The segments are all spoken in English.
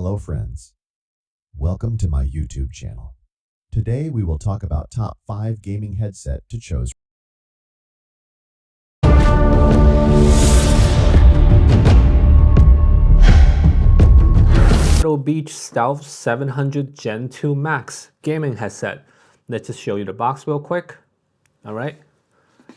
Hello friends, welcome to my YouTube channel. Today we will talk about top 5 gaming headset to choose. Beach Stealth 700 Gen 2 Max gaming headset. Let's just show you the box real quick. All right,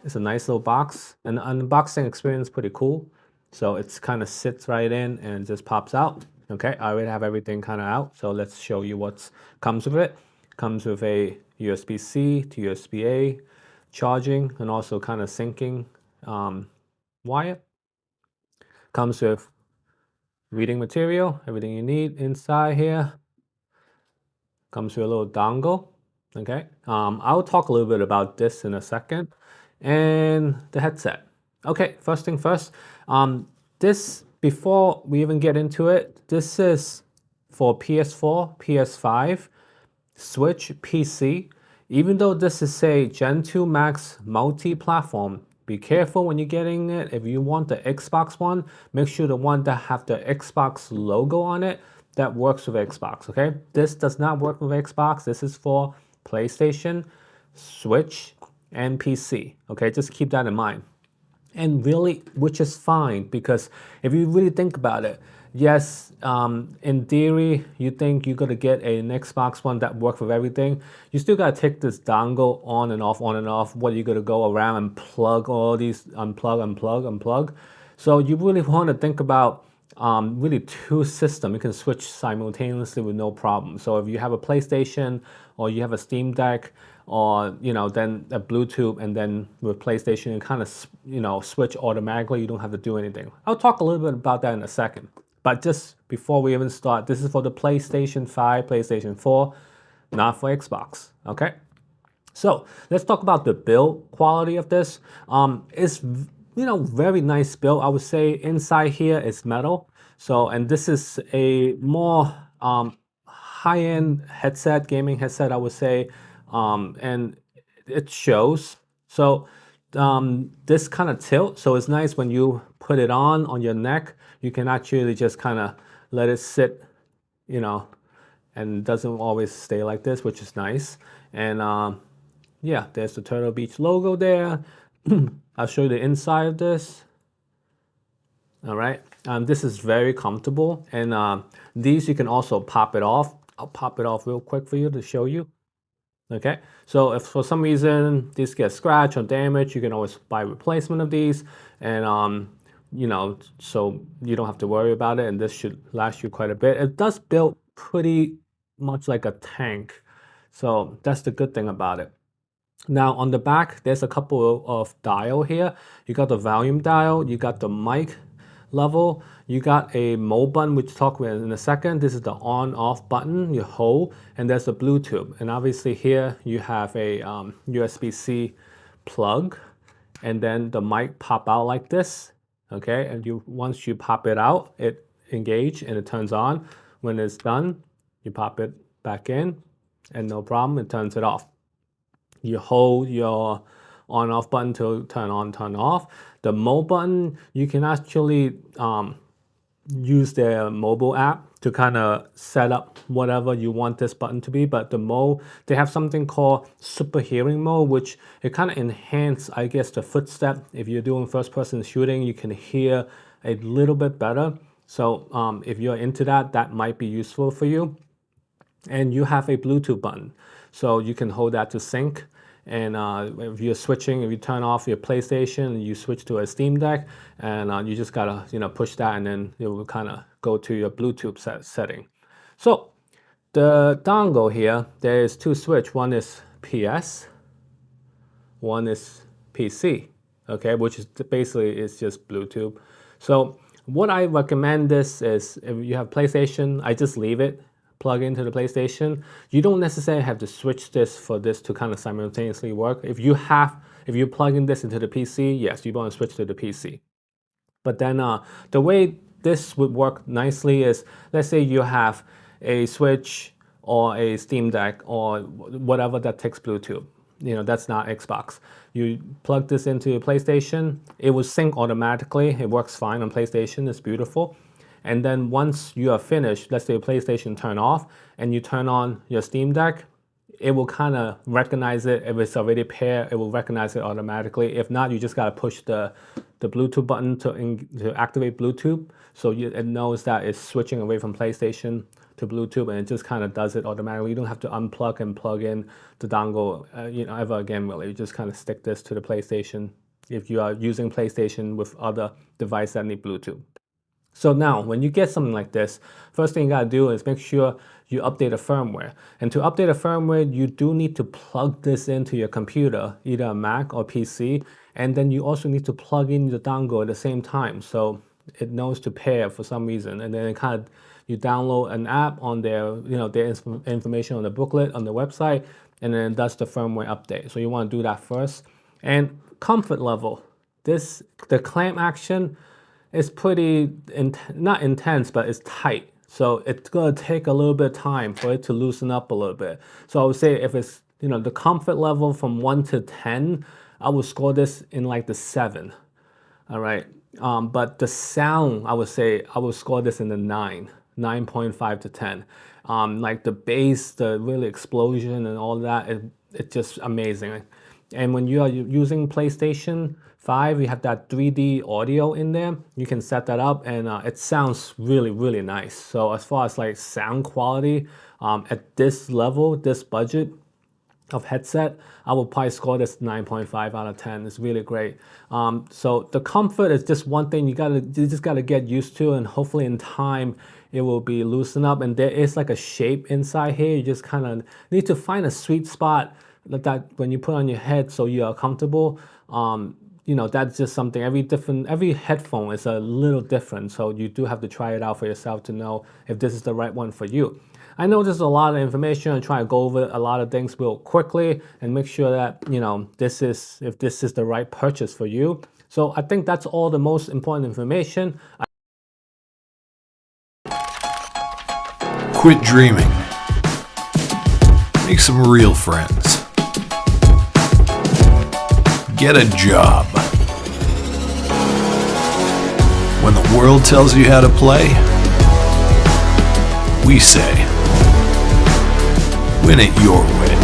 it's a nice little box, and the unboxing experience is pretty cool. So it's kind of sits right in and just pops out. Okay, I already have everything kind of out, so let's show you what comes with it. Comes with a USB-C to USB-A charging and also kind of syncing wire. Comes with reading material, everything you need inside here. Comes with a little dongle. Okay, I'll talk a little bit about this in a second. And the headset. Okay, first thing first, this, before we even get into it, this is for PS4, PS5, Switch, PC. Even though this is a Gen 2 Max multi-platform, be careful when you're getting it. If you want the Xbox one, make sure the one that have the Xbox logo on it, that works with Xbox, okay? This does not work with Xbox. This is for PlayStation, Switch, and PC, okay? Just keep that in mind. And really, which is fine, because if you really think about it, yes, in theory, you think you're gonna get an Xbox One that works with everything. You still gotta take this dongle on and off, on and off. What are you gonna go around and plug all these, unplug? So you really wanna think about really two systems. You can switch simultaneously with no problem. So if you have a PlayStation or you have a Steam Deck, or then a Bluetooth, and then with PlayStation you kind of switch automatically. You don't have to do anything. I'll talk a little bit about that in a second. But just before we even start, this is for the PlayStation 5, PlayStation 4, not for Xbox. Okay. So let's talk about the build quality of this. It's very nice build. I would say inside here is metal. So, and this is a more high-end headset, gaming headset, I would say. And it shows. So this kind of tilt, so it's nice when you put it on your neck. You can actually just kind of let it sit, and doesn't always stay like this, which is nice. And yeah, there's the Turtle Beach logo there. I'll show you the inside of this. All right, this is very comfortable, and these you can also pop it off. I'll pop it off real quick for you to show you. Okay, so if for some reason these get scratched or damaged, you can always buy replacement of these, and so you don't have to worry about it, and this should last you quite a bit. It does build pretty much like a tank, so that's the good thing about it. Now on the back, there's a couple of dial here. You got the volume dial, you got the mic level, you got a mode button, which we'll talk about in a second. This is the on off button you hold, and there's a Bluetooth, and obviously here you have a USB-C plug, and then the mic pop out like this. Okay, and once you pop it out, it engage and it turns on. When it's done, you pop it back in, and no problem, it turns it off. You hold your on off button to turn on, turn off. The mode button, you can actually use their mobile app to kind of set up whatever you want this button to be. But the mode, they have something called super hearing mode, which it kind of enhance, I guess, the footstep. If you're doing first person shooting, you can hear a little bit better. So if you're into that, that might be useful for you. And you have a Bluetooth button, so you can hold that to sync. And if you're switching, if you turn off your PlayStation, you switch to a Steam Deck, and you just gotta push that, and then it will kind of go to your Bluetooth setting. So the dongle here, there is two switch. One is PS, one is PC. Okay, which is basically is just Bluetooth. So what I recommend this is, if you have PlayStation, I just leave it. Plug into the PlayStation. You don't necessarily have to switch this for this to kind of simultaneously work. If you're plugging this into the PC, yes, you want to switch to the PC. But then the way this would work nicely is, let's say you have a Switch or a Steam Deck or whatever that takes Bluetooth. That's not Xbox. You plug this into your PlayStation, it will sync automatically. It works fine on PlayStation, it's beautiful. And then once you are finished, let's say your PlayStation turn off and you turn on your Steam Deck, it will kind of recognize it. If it's already paired, it will recognize it automatically. If not, you just got to push the Bluetooth button to activate Bluetooth. So it knows that it's switching away from PlayStation to Bluetooth, and it just kind of does it automatically. You don't have to unplug and plug in the dongle ever again, really. You just kind of stick this to the PlayStation if you are using PlayStation with other devices that need Bluetooth. So now, when you get something like this, first thing you gotta do is make sure you update the firmware. And to update the firmware, you do need to plug this into your computer, either a Mac or PC, and then you also need to plug in the dongle at the same time, so it knows to pair for some reason. And then it kind of, you download an app on their, their information on the booklet on the website, and then it does the firmware update. So you want to do that first. And comfort level, the clamp action is pretty, not intense, but it's tight. So it's gonna take a little bit of time for it to loosen up a little bit. So I would say if it's, the comfort level from 1 to 10, I would score this in like the 7, all right? But the sound, I would say, I would score this in the 9.5 to 10. Like the bass, the really explosion and all that, it's just amazing. And when you are using PlayStation 5, you have that 3D audio in there. You can set that up, and it sounds really, really nice. So as far as like sound quality, at this level, this budget of headset, I will probably score this 9.5 out of 10. It's really great. So the comfort is just one thing you just gotta get used to, and hopefully in time it will be loosened up. And there is like a shape inside here. You just kind of need to find a sweet spot that when you put on your head so you are comfortable. That's just something, every headphone is a little different, so you do have to try it out for yourself to know if this is the right one for you. I know there's a lot of information. I'm trying to go over a lot of things real quickly and make sure that, if this is the right purchase for you. So I think that's all the most important information. Quit dreaming. Make some real friends. Get a job. When the world tells you how to play, we say, win it your way.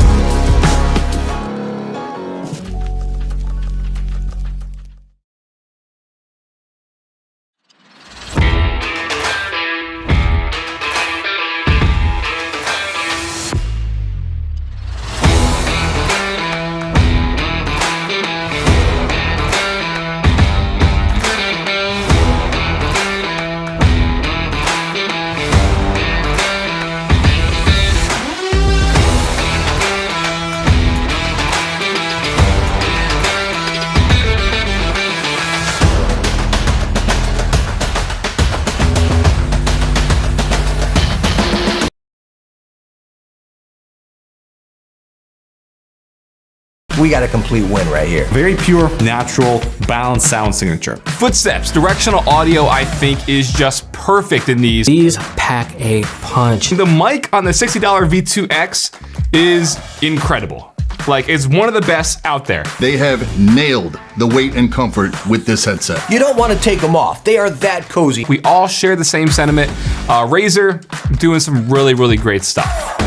We got a complete win right here. Very pure, natural, balanced sound signature. Footsteps, directional audio, I think, is just perfect in these. These pack a punch. The mic on the $60 V2X is incredible. Like, it's one of the best out there. They have nailed the weight and comfort with this headset. You don't want to take them off. They are that cozy. We all share the same sentiment. Razer doing some really, really great stuff.